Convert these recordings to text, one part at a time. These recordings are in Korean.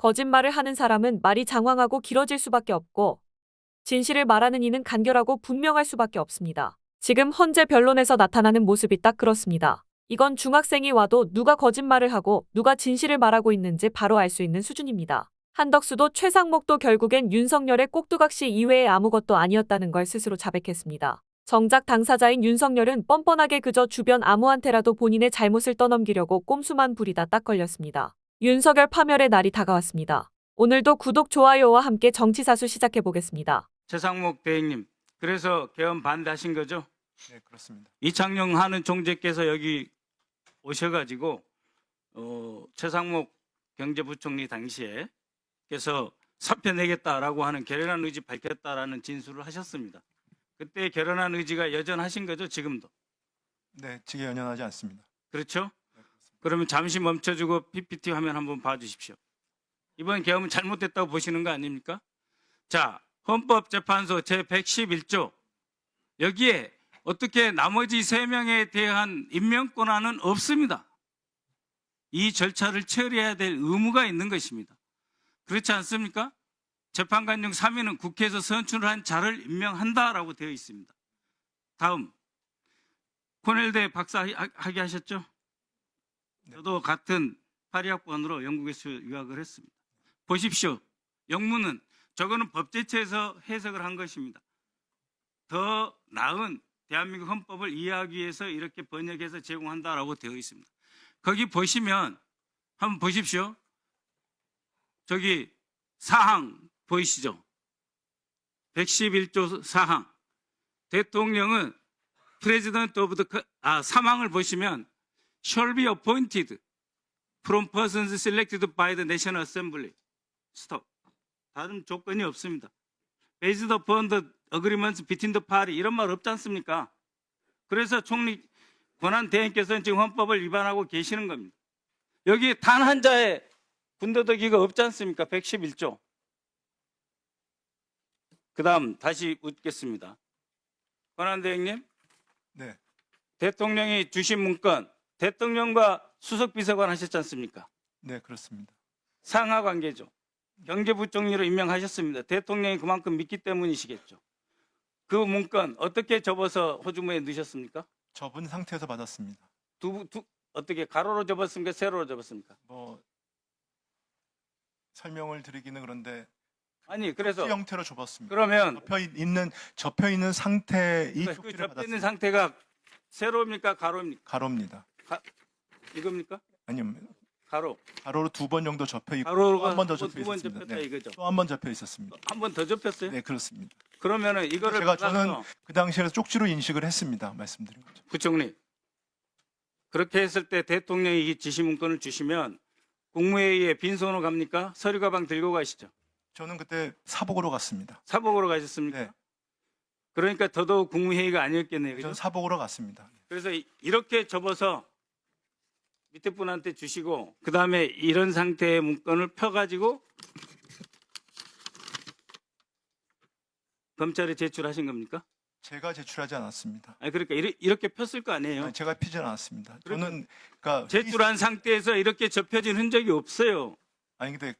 거짓말을 하는 사람은 말이 장황하고 길어질 수밖에 없고 진실을 말하는 이는 간결하고 분명할 수밖에 없습니다. 지금 헌재 변론에서 나타나는 모습이 딱 그렇습니다. 이건 중학생이 와도 누가 거짓말을 하고 누가 진실을 말하고 있는지 바로 알 수 있는 수준입니다. 한덕수도 최상목도 결국엔 윤석열의 꼭두각시 이외에 아무것도 아니었다는 걸 스스로 자백했습니다. 정작 당사자인 윤석열은 뻔뻔하게 그저 주변 아무한테라도 본인의 잘못을 떠넘기려고 꼼수만 부리다 딱 걸렸습니다. 윤석열 파멸의 날이 다가왔습니다. 오늘도 구독, 좋아요와 함께 정치사수 시작해보겠습니다. 최상목 대행님, 그래서 개헌 반대하신 거죠? 네, 그렇습니다. 이창용 하는 총재께서 여기 오셔가지고 최상목 경제부총리 당시에 께서 사표 내겠다라고 하는 결연한 의지 밝혔다라는 진술을 하셨습니다. 그때 결연한 의지가 여전하신 거죠? 지금도? 네, 지금 연연하지 않습니다. 그렇죠? 네, 그렇습니다. 그러면 잠시 멈춰주고 PPT 화면 한번 봐주십시오. 이번 개헌은 잘못됐다고 보시는 거 아닙니까? 자, 헌법재판소 제111조 여기에 어떻게 나머지 3명에 대한 임명 권한은 없습니다. 이 절차를 처리해야 될 의무가 있는 것입니다. 그렇지 않습니까? 재판관 중 3인은 국회에서 선출한 자를 임명한다라고 되어 있습니다. 다음, 코넬대 박사 학위 하셨죠? 네. 저도 같은 파리학번으로 영국에서 유학을 했습니다. 보십시오. 영문은 저거는 법제처에서 해석을 한 것입니다. 더 나은 대한민국 헌법을 이해하기 위해서 이렇게 번역해서 제공한다라고 되어 있습니다. 거기 보시면 한번 보십시오. 저기 사항 보이시죠? 111조 사항. 대통령은 President of the 사망을 보시면 shall be appointed from persons selected by the National Assembly. 스톱. 다른 조건이 없습니다. Based upon the agreements between the party 이런 말 없지 않습니까? 그래서 총리 권한 대행께서는 지금 헌법을 위반하고 계시는 겁니다. 여기 단 한 자의 군더더기가 없지 않습니까? 111조. 그 다음 다시 묻겠습니다. 권한 대행님, 네, 대통령이 주신 문건 대통령과 수석비서관 하셨지 않습니까? 네, 그렇습니다. 상하 관계죠. 경제부총리로 임명하셨습니다. 대통령이 그만큼 믿기 때문이시겠죠. 그 문건 어떻게 접어서 호주머니에 넣으셨습니까? 접은 상태에서 받았습니다. 어떻게 가로로 접었습니까? 세로로 접었습니까? 뭐 설명을 드리기는 그런데 아니 그래서 형태로 접었습니다. 그러면 접혀 있는 상태 이 그 쪽지를 접혀 있는 받았습니다. 상태가 세로입니까? 가로입니까? 가로입니다. 이겁니까? 아니요, 가로. 가로로 2번 정도 접혀 있고 가로가 한 번 더 두 접혀 번 있었습니다. 접혔다 이거죠. 또 한 번 접혀 있었습니다. 한 번 더 접혔어요? 네, 그렇습니다. 그러면은 이거를 저는 받아서 그 당시에 쪽지로 인식을 했습니다. 말씀드린 거죠. 부총리 그렇게 했을 때 대통령이 이 지시문건을 주시면 국무회의에 빈손으로 갑니까? 서류 가방 들고 가시죠. 저는 그때 사복으로 갔습니다. 사복으로 가셨습니까? 네, 그러니까 더더욱 국무회의가 아니었겠네요. 저는 그죠? 사복으로 갔습니다. 그래서 이렇게 접어서 밑에 분한테 주시고 그 다음에 이런 상태의 문건을 펴가지고 검찰에 제출하신 겁니까? 제가 제출하지 않았습니다. 아니 그러니까 이렇게 폈을 거 아니에요. 아니, 제가 피지 않았습니다. 그러니까 저는 그러니까 제출한 상태에서 이렇게 접혀진 흔적이 없어요. 아니 근데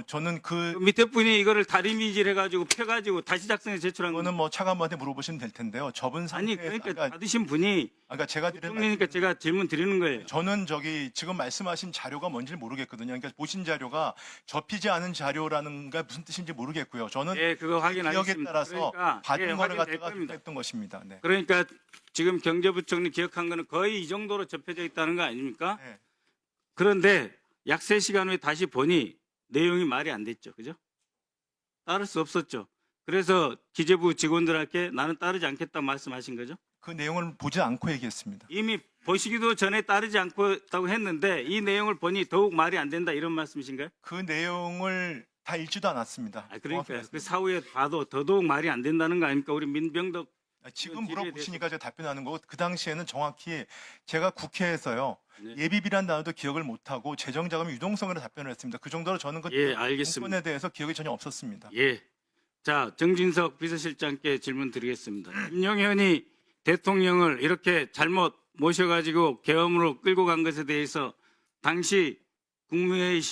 저는 그 밑에 분이 이거를 다리미질 해가지고 펴가지고 다시 작성해 제출한 그거는 거는 뭐 차관한테 물어보시면 될 텐데요. 접은 상태 아니 그러니까 받으신 분이 그러니까 제가 드린 총리니까 말씀은 제가 질문 드리는 거예요. 저는 지금 말씀하신 자료가 뭔지 모르겠거든요. 그러니까 보신 자료가 접히지 않은 자료라는 게 무슨 뜻인지 모르겠고요. 저는 예, 그거 기억에 확인하겠습니다. 따라서 그러니까 받은 예, 거를 확인될 갖다가 겁니다. 했던 것입니다. 네. 그러니까 지금 경제부총리 기억한 거는 거의 이 정도로 접혀져 있다는 거 아닙니까? 네. 그런데 약 3시간 후에 다시 보니 내용이 말이 안 됐죠. 그죠? 따를 수 없었죠. 그래서 기재부 직원들한테 나는 따르지 않겠다 말씀하신 거죠? 그 내용을 보지 않고 얘기했습니다. 이미 보시기도 전에 따르지 않고 했는데 이 내용을 보니 더욱 말이 안 된다 이런 말씀이신가요? 그 내용을 다 읽지도 않았습니다. 그러니까 그 사후에 봐도 더더욱 말이 안 된다는 거 아닙니까? 우리 민병덕 지금 질의에 물어보시니까 제가 답변하는 거고 그 당시에는 정확히 제가 국회에서요 네. 예비비란 단어도 기억을 못하고 재정자금 유동성으로 답변을 했습니다. 그 정도로 저는 그 예, 알겠습니다. 문건에 대해서 기억이 전혀 없었습니다. 예. 자, 정진석 비서실장께 질문 드리겠습니다. 김용현이 대통령을 이렇게 잘못 모셔가지고 계엄으로 끌고 간 것에 대해서 당시 국무회의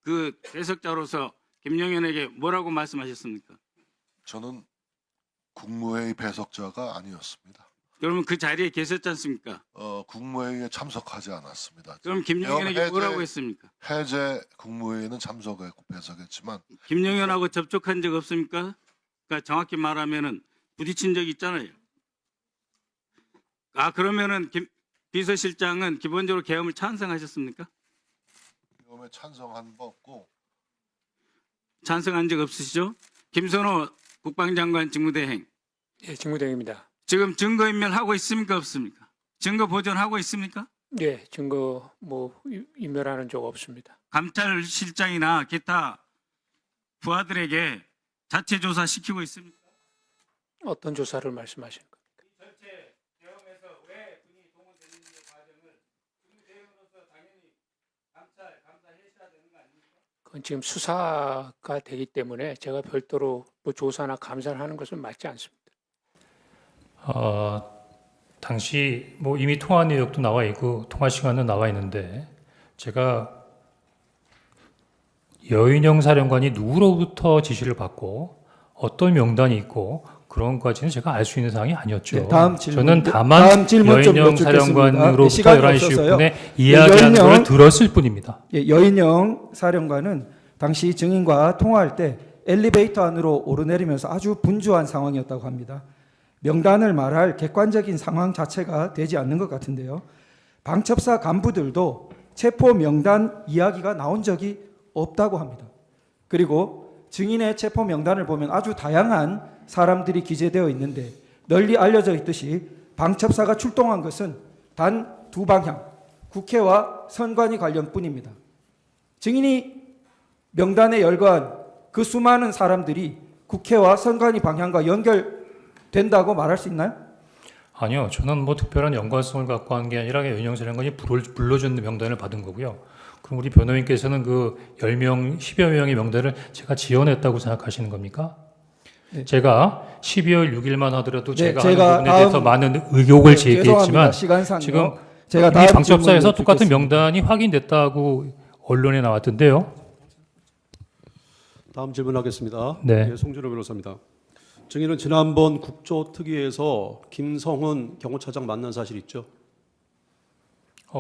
그 배석자로서 김영현에게 뭐라고 말씀하셨습니까? 저는 국무회의 배석자가 아니었습니다. 그러면 그 자리에 계셨지 않습니까? 국무회의에 참석하지 않았습니다. 그럼 김영현에게 해제- 뭐라고 했습니까? 해제 국무회의는 참석했고 배석했지만 김영현하고 접촉한 적 없습니까? 그러니까 정확히 말하면은 부딪힌 적 있잖아요. 그러면은 비서실장은 기본적으로 계엄을 찬성하셨습니까? 계엄에 찬성한 바 없고 찬성한 적 없으시죠? 김선호 국방장관 직무대행 예, 직무대행입니다. 지금 증거인멸 하고 있습니까 없습니까? 증거 보존하고 있습니까? 예, 증거 인멸하는 적 없습니다. 감찰실장이나 기타 부하들에게 자체 조사 시키고 있습니까? 어떤 조사를 말씀하시는 겁니까? 전체 계엄에서 왜 군이 동원됐는지 과정을 군대원으로서 당연히 감사하셔야 되는 거 아닙니까? 그건 지금 수사가 되기 때문에 제가 별도로 뭐 조사나 감사를 하는 것은 맞지 않습니다. 당시 뭐 이미 통화 내역도 나와 있고 통화 시간도 나와 있는데 제가 여인영 사령관이 누구로부터 지시를 받고 어떤 명단이 있고 그런 것까지는 제가 알 수 있는 사항이 아니었죠. 네, 다음 질문, 저는 다만 다음 질문 좀 여인영 여쭙겠습니다. 사령관으로부터 네, 시간이 11시 없어서요. 6분에 이야기하는 여인영- 걸 들었을 뿐입니다. 예, 여인영 사령관은 당시 증인과 통화할 때 엘리베이터 안으로 오르내리면서 아주 분주한 상황이었다고 합니다. 명단을 말할 객관적인 상황 자체가 되지 않는 것 같은데요. 방첩사 간부들도 체포 명단 이야기가 나온 적이 없다고 합니다. 그리고 증인의 체포 명단을 보면 아주 다양한 사람들이 기재되어 있는데 널리 알려져 있듯이 방첩사가 출동한 것은 단 두 방향, 국회와 선관위 관련뿐입니다. 증인이 명단에 열거한 그 수많은 사람들이 국회와 선관위 방향과 연결된다고 말할 수 있나요? 아니요. 저는 뭐 특별한 연관성을 갖고 한 게 아니라 여인영 사령관이 불러준 명단을 받은 거고요. 그럼 우리 변호인께서는 그 10명, 10여 명의 명단을 제가 지원했다고 생각하시는 겁니까? 네. 제가 12월 6일만 하더라도 네, 제가 제가 하는 부분에 대해서 다음- 많은 의혹을 네, 제기했지만 죄송합니다. 시간상요. 지금 제가 이미 다음 방첩사에서 질문을 똑같은 듣겠습니다. 명단이 확인됐다고 언론에 나왔던데요. 다음 질문하겠습니다. 네. 예, 송준호 변호사입니다. 증인은 지난번 국조특위에서 김성훈 경호차장 만난 사실 있죠?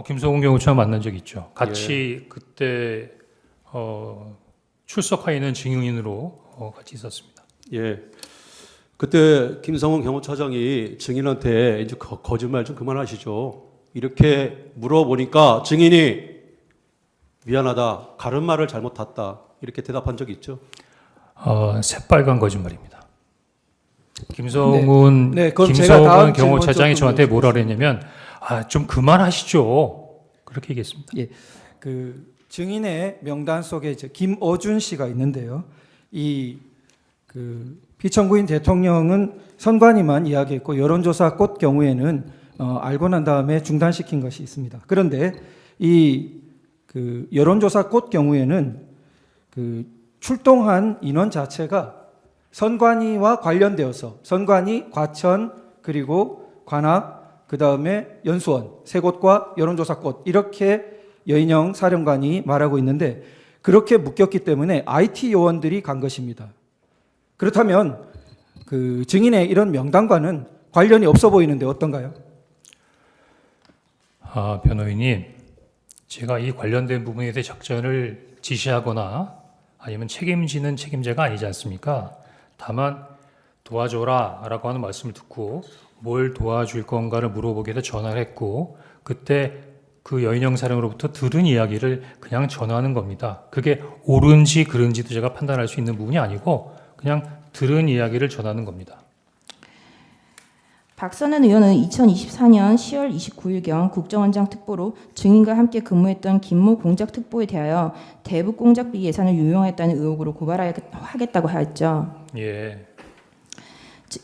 김성훈 경호처 만난 적 있죠. 같이 그때 출석하 있는 증인으로 같이 있었습니다. 예. 그때 김성훈 경호차장이 증인한테 이제 거짓말 좀 그만하시죠. 이렇게 물어보니까 증인이 미안하다, 가른말을 잘못 탔다 이렇게 대답한 적이 있죠. 새빨간 거짓말입니다. 김성훈 네, 그럼 제가 다음 경호차장이 질문 저한테 좀 뭐라 그랬냐면 좀 그만하시죠. 그렇게 얘기했습니다. 예, 그 증인의 명단 속에 이제 김어준 씨가 있는데요. 이 그 피청구인 대통령은 선관위만 이야기했고 여론조사 꽃 경우에는 알고 난 다음에 중단시킨 것이 있습니다. 그런데 이 그 여론조사 꽃 경우에는 그 출동한 인원 자체가 선관위와 관련되어서 선관위, 과천 그리고 관악 그 다음에 연수원 세 곳과 여론조사 꽃 이렇게 여인영 사령관이 말하고 있는데 그렇게 묶였기 때문에 IT 요원들이 간 것입니다. 그렇다면 그 증인의 이런 명단과는 관련이 없어 보이는데 어떤가요? 변호인님, 제가 이 관련된 부분에 대해 작전을 지시하거나 아니면 책임지는 책임자가 아니지 않습니까? 다만 도와줘라 라고 하는 말씀을 듣고 뭘 도와줄 건가를 물어보기 위해서 전화를 했고 그때 그 여인영 사령으로부터 들은 이야기를 그냥 전하는 겁니다. 그게 옳은지 그른지도 제가 판단할 수 있는 부분이 아니고 그냥 들은 이야기를 전하는 겁니다. 박선은 의원은 2024년 10월 29일경 국정원장 특보로 증인과 함께 근무했던 김모 공작특보에 대하여 대북 공작비 예산을 유용했다는 의혹으로 고발하겠다고 했죠. 예.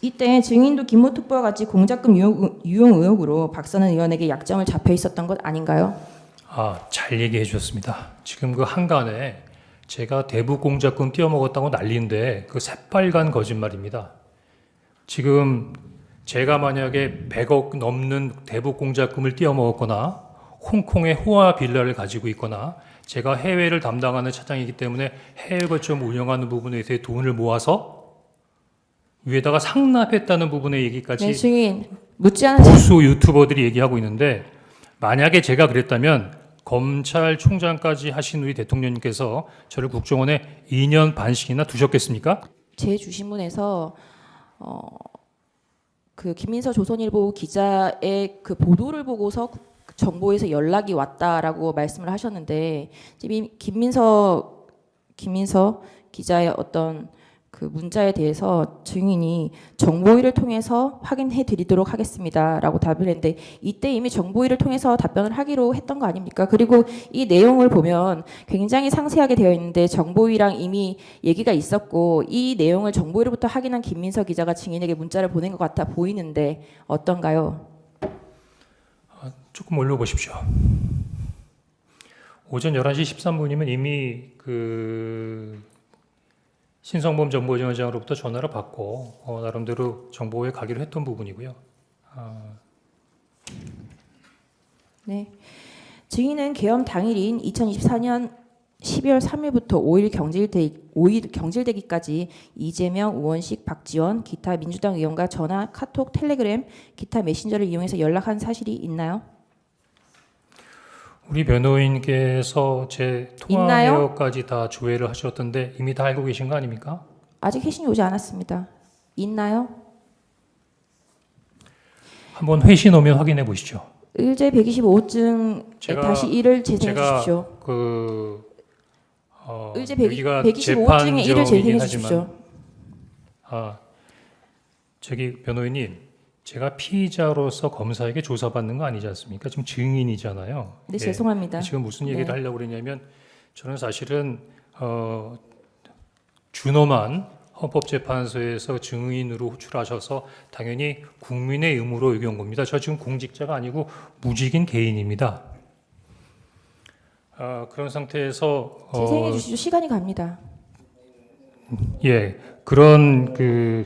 이때 증인도 김모 특보와 같이 공작금 유용 의혹으로 박선은 의원에게 약점을 잡혀 있었던 것 아닌가요? 잘 얘기해 주셨습니다. 지금 그 한간에 제가 대북 공작금 띄어먹었다고 난리인데 그 새빨간 거짓말입니다. 지금 제가 만약에 100억 넘는 대북 공작금을 띄어먹었거나 홍콩의 호화 빌라를 가지고 있거나 제가 해외를 담당하는 차장이기 때문에 해외 거점 운영하는 부분에서의 돈을 모아서 위에다가 상납했다는 부분의 얘기까지 네, 증인 묻지 않은 보수 유튜버들이 얘기하고 있는데, 만약에 제가 그랬다면 검찰총장까지 하신 우리 대통령님께서 저를 국정원에 2년 반씩이나 두셨겠습니까? 제 주신문에서 그 김민서 조선일보 기자의 그 보도를 보고서 정보에서 연락이 왔다라고 말씀을 하셨는데, 지금 김민서 기자의 어떤 그 문자에 대해서 증인이 정보위를 통해서 확인해 드리도록 하겠습니다라고 답을 했는데, 이때 이미 정보위를 통해서 답변을 하기로 했던 거 아닙니까? 그리고 이 내용을 보면 굉장히 상세하게 되어 있는데 정보위랑 이미 얘기가 있었고, 이 내용을 정보위로부터 확인한 김민서 기자가 증인에게 문자를 보낸 것 같아 보이는데 어떤가요? 조금 올려보십시오. 오전 11시 13분이면 이미 그 신성범 정보위원장으로부터 전화를 받고 나름대로 정보에 가기로 했던 부분이고요. 네. 증인은 계엄 당일인 2024년 12월 3일부터 5일 경질되기까지 이재명, 우원식, 박지원, 기타 민주당 의원과 전화, 카톡, 텔레그램, 기타 메신저를 이용해서 연락한 사실이 있나요? 우리 변호인께서 제 통화 있나요? 내역까지 다 조회를 하셨던데 이미 다 알고 계신 거 아닙니까? 아직 회신이 오지 않았습니다. 있나요? 한번 회신 오면 확인해 보시죠. 의제 125호증에 제가- 다시 이를 재생해 제가 주십시오. 의제 여기가 125호증에 이를 재생해 재판정이긴 주십시오. 하지만 저기 변호인님, 제가 피의자로서 검사에게 조사받는 거 아니지 않습니까? 지금 증인이잖아요. 네, 죄송합니다. 지금 무슨 얘기를 네. 하려고 그러냐면, 저는 사실은 준엄한 헌법재판소에서 증인으로 호출하셔서 당연히 국민의 의무로 여겨온 겁니다. 저 지금 공직자가 아니고 무직인 개인입니다. 그런 상태에서 재생해 주시죠. 시간이 갑니다. 예, 그런 그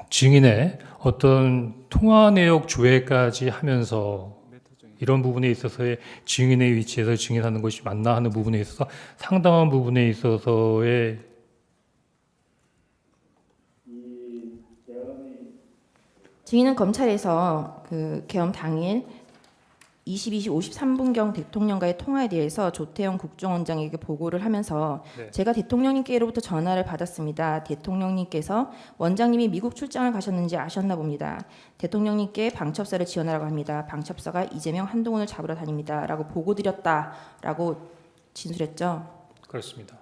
증인의 어떤 통화 내역 조회까지 하면서 이런 부분에 있어서의 증인의 위치에서 증인하는 것이 맞나 하는 부분에 있어서 상당한 부분에 있어서의 증인은 검찰에서 그 계엄 당일 22시 53분경 대통령과의 통화에 대해서 조태영 국정원장에게 보고를 하면서 네. 제가 대통령님께로부터 전화를 받았습니다. 대통령님께서 원장님이 미국 출장을 가셨는지 아셨나 봅니다. 대통령님께 방첩사를 지원하라고 합니다. 방첩사가 이재명, 한동훈을 잡으러 다닙니다. 라고 보고 드렸다라고 진술했죠. 그렇습니다.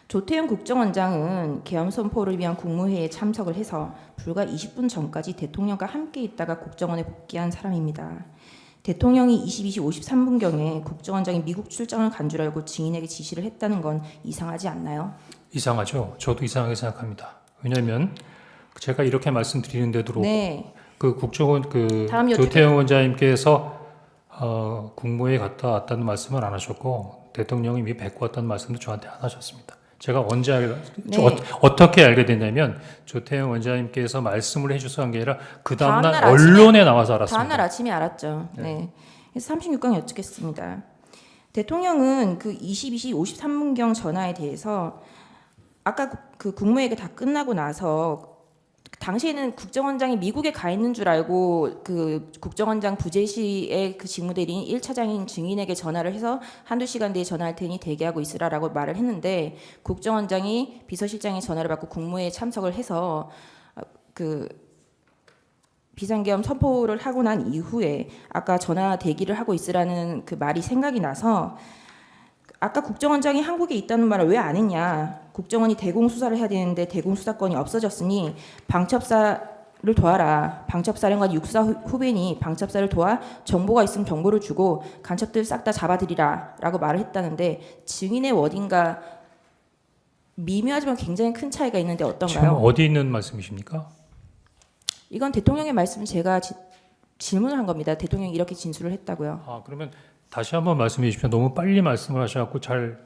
조태영 국정원장은 계엄 선포를 위한 국무회의에 참석을 해서 불과 20분 전까지 대통령과 함께 있다가 국정원에 복귀한 사람입니다. 대통령이 22시 53분경에 국정원장이 미국 출장을 간 줄 알고 증인에게 지시를 했다는 건 이상하지 않나요? 이상하죠. 저도 이상하게 생각합니다. 왜냐하면 제가 이렇게 말씀드리는데도 네. 그 국정원 그 다음 여쭤- 조태영 원장님께서 국무회에 갔다 왔다는 말씀을 안 하셨고, 대통령이 이미 뵙고 왔다는 말씀도 저한테 안 하셨습니다. 제가 언제 네. 어떻게 알게 됐냐면, 조태영 원장님께서 말씀을 해주셔서 한 게 아니라 그 다음날 다음날 아침에- 언론에 나와서 알았습니다. 다음날 아침에 알았죠. 네. 그래서 36강 여쭙겠습니다. 대통령은 그 22시 53분경 전화에 대해서 아까 그 국무회의가 다 끝나고 나서 당시에는 국정원장이 미국에 가 있는 줄 알고 그 국정원장 부재시의 그 직무대리인 1차장인 증인에게 전화를 해서 한두 시간 뒤에 전화할 테니 대기하고 있으라라고 말을 했는데, 국정원장이 비서실장의 전화를 받고 국무회의에 참석을 해서 그 비상계엄 선포를 하고 난 이후에 아까 전화 대기를 하고 있으라는 그 말이 생각이 나서, 아까 국정원장이 한국에 있다는 말을 왜 안 했냐, 국정원이 대공수사를 해야 되는데 대공수사권이 없어졌으니 방첩사를 도와라, 방첩사령관 육사 후배니 방첩사를 도와 정보가 있으면 정보를 주고 간첩들 싹 다 잡아들이라 라고 말을 했다는데, 증인의 워딩과 미묘하지만 굉장히 큰 차이가 있는데 지금 어떤가요? 어디 있는 말씀이십니까? 이건 대통령의 말씀을 제가 질문을 한 겁니다. 대통령이 이렇게 진술을 했다고요. 그러면 다시 한번 말씀해 주십시오. 너무 빨리 말씀을 하셔갖고 잘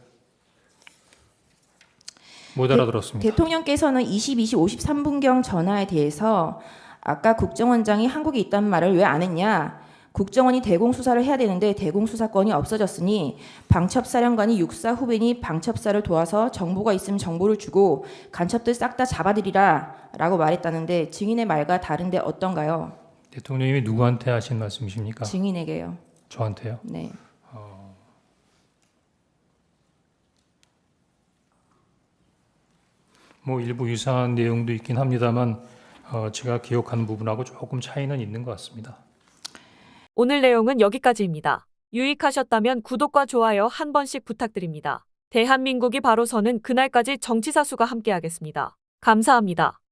못 알아들었습니다. 대통령께서는 22시 53분경 전화에 대해서 아까 국정원장이 한국에 있다는 말을 왜 안 했냐, 국정원이 대공수사를 해야 되는데 대공수사권이 없어졌으니 방첩사령관이 육사 후배니 방첩사를 도와서 정보가 있으면 정보를 주고 간첩들 싹 다 잡아들이라 라고 말했다는데 증인의 말과 다른데 어떤가요? 대통령님이 누구한테 하신 말씀이십니까? 증인에게요. 저한테요? 네. 뭐 일부 유사한 내용도 있긴 합니다만 제가 기억하는 부분하고 조금 차이는 있는 것 같습니다. 오늘 내용은 여기까지입니다. 유익하셨다면 구독과 좋아요 한 번씩 부탁드립니다. 대한민국이 바로 서는 그날까지 정치사수가 함께하겠습니다. 감사합니다.